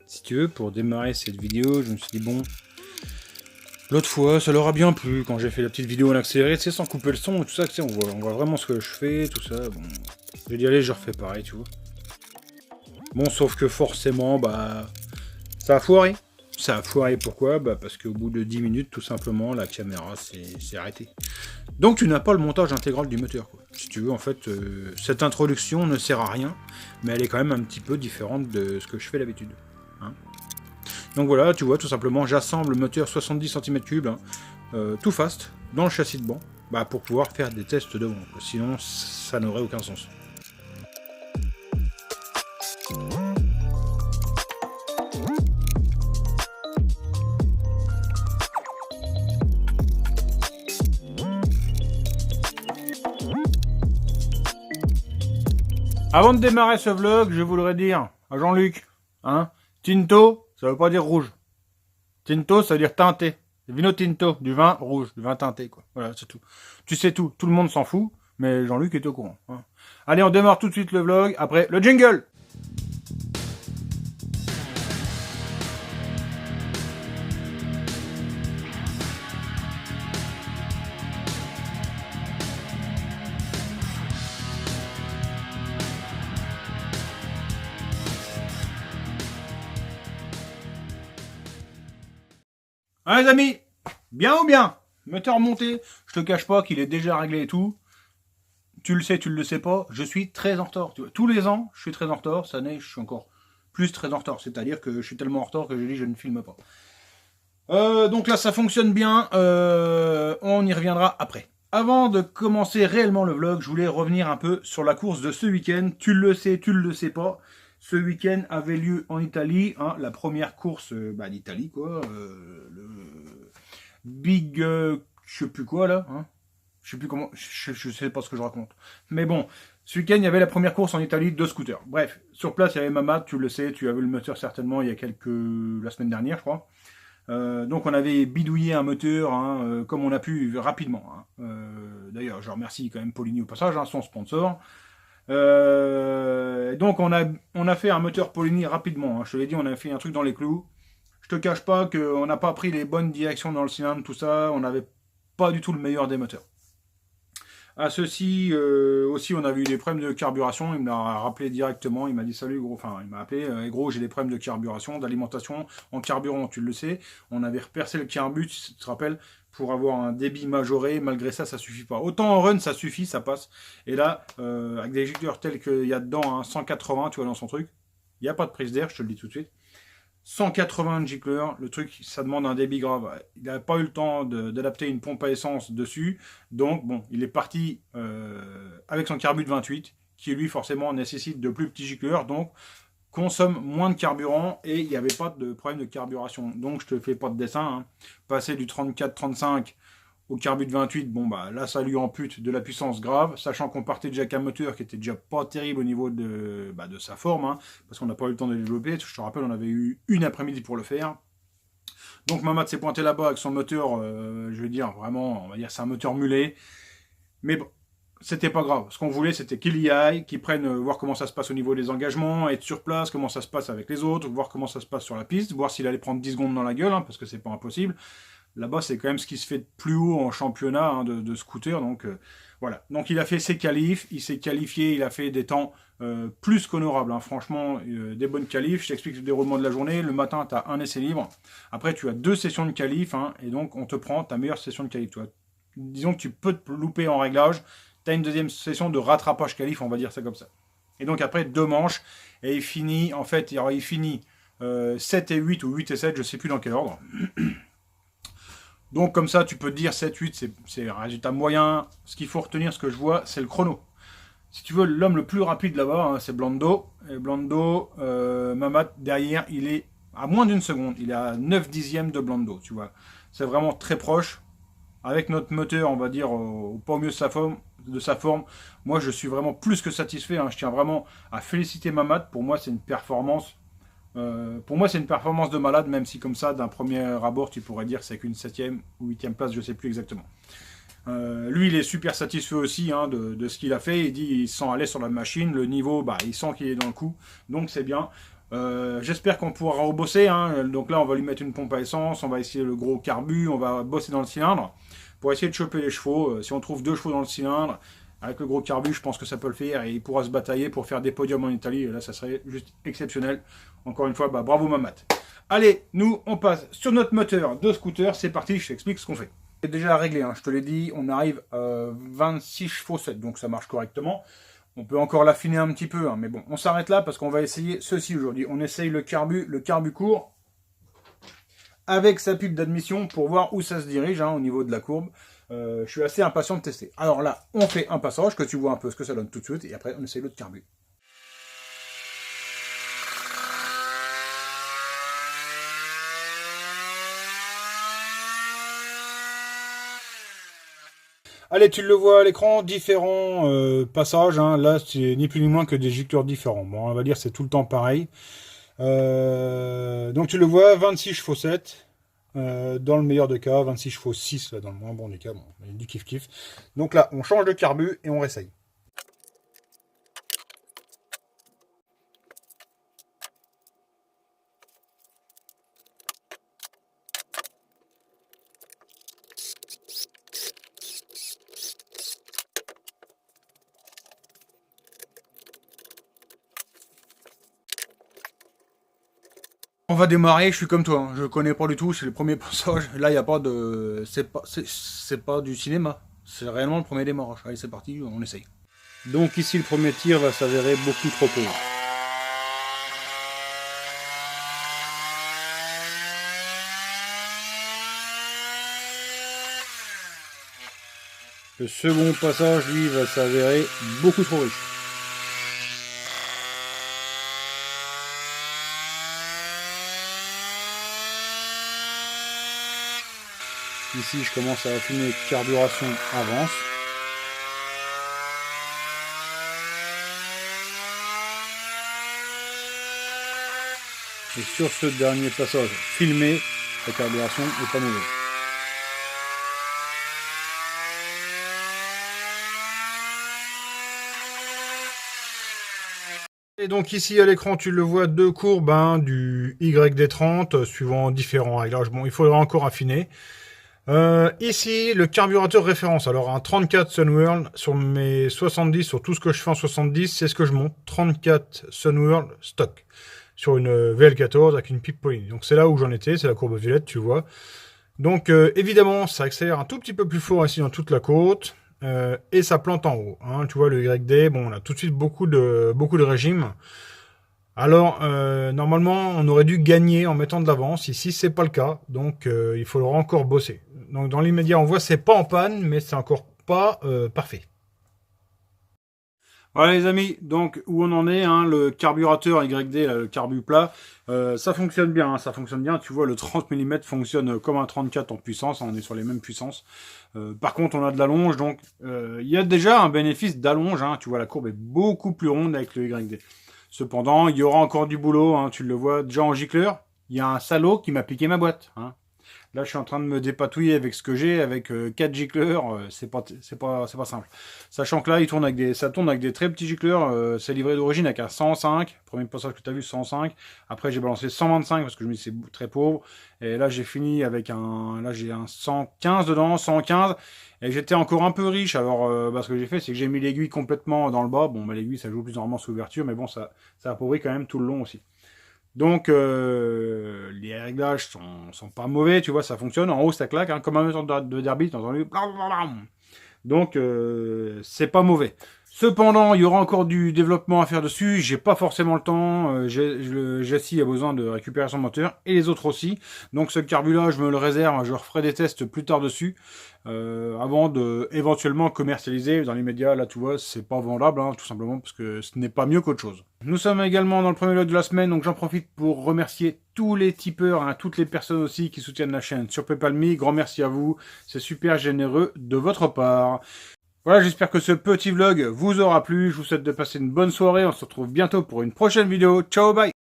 si tu veux, pour démarrer cette vidéo, je me suis dit bon, l'autre fois, ça leur a bien plu quand j'ai fait la petite vidéo en accéléré, tu sais, sans couper le son et tout ça, tu sais, on voit vraiment ce que je fais, tout ça, bon. J'ai dit allez, je refais pareil, tu vois. Bon, sauf que forcément, bah, ça a foiré. Ça a foiré, pourquoi? Bah, parce qu'au bout de 10 minutes, tout simplement, la caméra s'est arrêtée. Donc tu n'as pas le montage intégral du moteur, quoi. Si tu veux, en fait, cette introduction ne sert à rien, mais elle est quand même un petit peu différente de ce que je fais d'habitude. Hein. Donc voilà, tu vois, tout simplement, j'assemble le moteur 70 cm3, hein, tout fast, dans le châssis de banc, bah, pour pouvoir faire des tests devant, quoi. Sinon, ça n'aurait aucun sens. Avant de démarrer ce vlog, je voudrais dire à Jean-Luc, hein, Tinto, ça veut pas dire rouge. Tinto, ça veut dire teinté. Vino tinto, du vin rouge, du vin teinté, quoi. Voilà, c'est tout. Tu sais tout, tout le monde s'en fout, mais Jean-Luc est au courant. Hein. Allez, on démarre tout de suite le vlog, après le jingle. Hein, les amis, bien ou bien? Moteur monté, je te cache pas qu'il est déjà réglé et tout. Tu le sais, tu le sais pas, je suis très en retard. Tu vois. Tous les ans, je suis très en retard. Cette année, je suis encore plus très en retard. C'est-à-dire que je suis tellement en retard que j'ai dit je ne filme pas. Donc là, ça fonctionne bien. On y reviendra après. Avant de commencer réellement le vlog, je voulais revenir un peu sur la course de ce week-end. Tu le sais pas. Ce week-end avait lieu en Italie, hein, la première course d'Italie, quoi. Le Big, je sais plus quoi là. Hein. Je sais plus comment, je sais pas ce que je raconte. Mais bon, ce week-end, il y avait la première course en Italie de scooter. Bref, sur place, il y avait Mamad, tu le sais, tu as vu le moteur certainement il y a la semaine dernière, je crois. Donc on avait bidouillé un moteur hein, comme on a pu rapidement. Hein. D'ailleurs, je remercie quand même Polini au passage, hein, son sponsor. Donc on a fait un moteur Polini rapidement. Hein. Je te l'ai dit, on a fait un truc dans les clous. Je te cache pas qu'on n'a pas pris les bonnes directions dans le cylindre, tout ça. On n'avait pas du tout le meilleur des moteurs. À ceci aussi, on avait eu des problèmes de carburation. Il m'a rappelé directement. Il m'a dit salut gros. Enfin, il m'a appelé gros. J'ai des problèmes de carburation, d'alimentation en carburant. Tu le sais. On avait repercé le carbut, tu te rappelles, pour avoir un débit majoré. Malgré ça, ça suffit pas. Autant en run, ça suffit, ça passe. Et là, avec des éjecteurs tels qu'il y a dedans, hein, 180, tu vois dans son truc. Il n'y a pas de prise d'air, je te le dis tout de suite. 180 gicleurs, le truc, ça demande un débit grave. Il n'a pas eu le temps d'adapter une pompe à essence dessus. Donc, bon, il est parti avec son carbut de 28, qui lui, forcément, nécessite de plus petits gicleurs. Donc, consomme moins de carburant et il n'y avait pas de problème de carburation. Donc, je te fais pas de dessin. Hein. Passer du 34-35 au carbut de 28, bon bah là ça lui ampute de la puissance grave, sachant qu'on partait déjà avec un moteur qui était déjà pas terrible au niveau de sa forme, hein, parce qu'on n'a pas eu le temps de le développer. Je te rappelle, on avait eu une après-midi pour le faire. Donc Mamad s'est pointé là-bas avec son moteur, je vais dire vraiment, on va dire c'est un moteur mulet, mais bon, c'était pas grave. Ce qu'on voulait, c'était qu'il y aille, qu'il prenne, voir comment ça se passe au niveau des engagements, être sur place, comment ça se passe avec les autres, voir comment ça se passe sur la piste, voir s'il allait prendre 10 secondes dans la gueule, hein, parce que c'est pas impossible. Là-bas, c'est quand même ce qui se fait de plus haut en championnat hein, de scooter. Donc voilà. Donc il a fait ses qualifs, il s'est qualifié, il a fait des temps plus qu'honorables. Hein. Franchement, des bonnes qualifs. Je t'explique le déroulement de la journée. Le matin, tu as un essai libre. Après, tu as 2 sessions de qualifs. Hein, et donc, on te prend ta meilleure session de qualif. Toi. Disons que tu peux te louper en réglage. Tu as une deuxième session de rattrapage qualif, on va dire ça comme ça. Et donc après, 2 manches. Et il finit, en fait, il finit 7 et 8 ou 8 et 7, je ne sais plus dans quel ordre. Donc comme ça, tu peux te dire 7-8, c'est un résultat moyen. Ce qu'il faut retenir, ce que je vois, c'est le chrono. Si tu veux, l'homme le plus rapide là-bas, hein, c'est Blando. Et Blando, Mamad, derrière, il est à moins d'une seconde. Il est à 9 dixièmes de Blando, tu vois. C'est vraiment très proche. Avec notre moteur, on va dire, au pas au mieux de sa forme, moi, je suis vraiment plus que satisfait. Hein. Je tiens vraiment à féliciter Mamad. Pour moi, c'est une performance de malade, même si comme ça, d'un premier abord, tu pourrais dire que c'est qu'une 7e ou 8e place, je ne sais plus exactement. Lui, il est super satisfait aussi hein, de ce qu'il a fait. Il dit il sent aller sur la machine, le niveau, bah, il sent qu'il est dans le coup, donc c'est bien. J'espère qu'on pourra rebosser, hein. Donc là, on va lui mettre une pompe à essence, on va essayer le gros carbu, on va bosser dans le cylindre pour essayer de choper les chevaux. Si on trouve 2 chevaux dans le cylindre, avec le gros carbu, je pense que ça peut le faire et il pourra se batailler pour faire des podiums en Italie. Et là, ça serait juste exceptionnel. Encore une fois, bah, bravo Mamat. Allez, nous, on passe sur notre moteur de scooter. C'est parti, je t'explique ce qu'on fait. C'est déjà réglé, hein, je te l'ai dit, on arrive à 26 chevaux 7, donc ça marche correctement. On peut encore l'affiner un petit peu, hein, mais bon, on s'arrête là parce qu'on va essayer ceci aujourd'hui. On essaye le carbu court avec sa pub d'admission pour voir où ça se dirige, hein, au niveau de la courbe. Je suis assez impatient de tester. Alors là, on fait un passage, que tu vois un peu ce que ça donne tout de suite, et après on essaye l'autre carbu. Allez, tu le vois à l'écran, différents passages, hein. Là, c'est ni plus ni moins que des gicleurs différents. Bon, on va dire c'est tout le temps pareil. Donc tu le vois, 26 chevaux 7. Dans le meilleur des cas, 26 chevaux 6, là, dans le moins bon des cas, bon, du kiff-kiff. Donc là, on change de carbu et on réessaye. On va démarrer, je suis comme toi, hein. Je connais pas du tout, c'est le premier passage. Là, il n'y a pas de... C'est pas du cinéma, c'est réellement le premier démarrage. Allez, c'est parti, on essaye. Donc ici, le premier tir va s'avérer beaucoup trop court. Le second passage, lui, va s'avérer beaucoup trop riche. Ici, je commence à affiner carburation avance. Et sur ce dernier passage filmé, la carburation n'est pas mauvaise. Et donc ici à l'écran, tu le vois, 2 courbes, hein, du YD30, suivant différents réglages. Bon, il faudra encore affiner. Ici, le carburateur référence. Alors, un 34 Sunworld sur mes 70, sur tout ce que je fais en 70, c'est ce que je monte. 34 Sunworld stock. Sur une VL14 avec une pipe Polini. Donc, c'est là où j'en étais. C'est la courbe violette, tu vois. Donc, évidemment, ça accélère un tout petit peu plus fort ici dans toute la côte. Et ça plante en haut. Hein. Tu vois, le YD, bon, on a tout de suite beaucoup de régimes. Alors, normalement, on aurait dû gagner en mettant de l'avance. Ici, c'est pas le cas. Donc, il faudra encore bosser. Donc, dans l'immédiat, on voit c'est pas en panne, mais c'est encore pas parfait. Voilà les amis, donc où on en est, hein, le carburateur YD, là, le carbu plat, ça fonctionne bien, hein, ça fonctionne bien. Tu vois, le 30 mm fonctionne comme un 34 en puissance, hein, on est sur les mêmes puissances. Par contre, on a de l'allonge, donc il y a déjà un bénéfice d'allonge, hein, tu vois, la courbe est beaucoup plus ronde avec le YD. Cependant, il y aura encore du boulot, hein, tu le vois déjà en gicleur. Il y a un salaud qui m'a piqué ma boîte. Hein. Là, je suis en train de me dépatouiller avec ce que j'ai, avec 4 gicleurs. C'est pas simple. Sachant que là, ça tourne avec des très petits gicleurs. C'est livré d'origine avec un 105. Premier passage que tu as vu, 105. Après, j'ai balancé 125 parce que je me dis c'est très pauvre. Et là, j'ai fini avec là, j'ai un 115 dedans, 115. Et j'étais encore un peu riche. Alors, ce que j'ai fait, c'est que j'ai mis l'aiguille complètement dans le bas. Bon, l'aiguille, ça joue plus normalement sous ouverture, mais bon, ça appauvrit quand même tout le long aussi. Donc, les réglages sont pas mauvais, tu vois, ça fonctionne. En haut, ça claque, hein, comme un moteur de derby, t'as entendu. Donc, c'est pas mauvais. Cependant, il y aura encore du développement à faire dessus. J'ai pas forcément le temps. Jessie a besoin de récupérer son moteur et les autres aussi. Donc, ce carbu-là, je me le réserve. Je referai des tests plus tard dessus. Avant de éventuellement commercialiser. Dans les médias, là, tu vois, c'est pas vendable, hein, tout simplement parce que ce n'est pas mieux qu'autre chose. Nous sommes également dans le premier lot de la semaine, donc j'en profite pour remercier tous les tipeurs, hein, toutes les personnes aussi qui soutiennent la chaîne sur PayPal.me. Grand merci à vous, c'est super généreux de votre part. Voilà, j'espère que ce petit vlog vous aura plu. Je vous souhaite de passer une bonne soirée. On se retrouve bientôt pour une prochaine vidéo. Ciao, bye!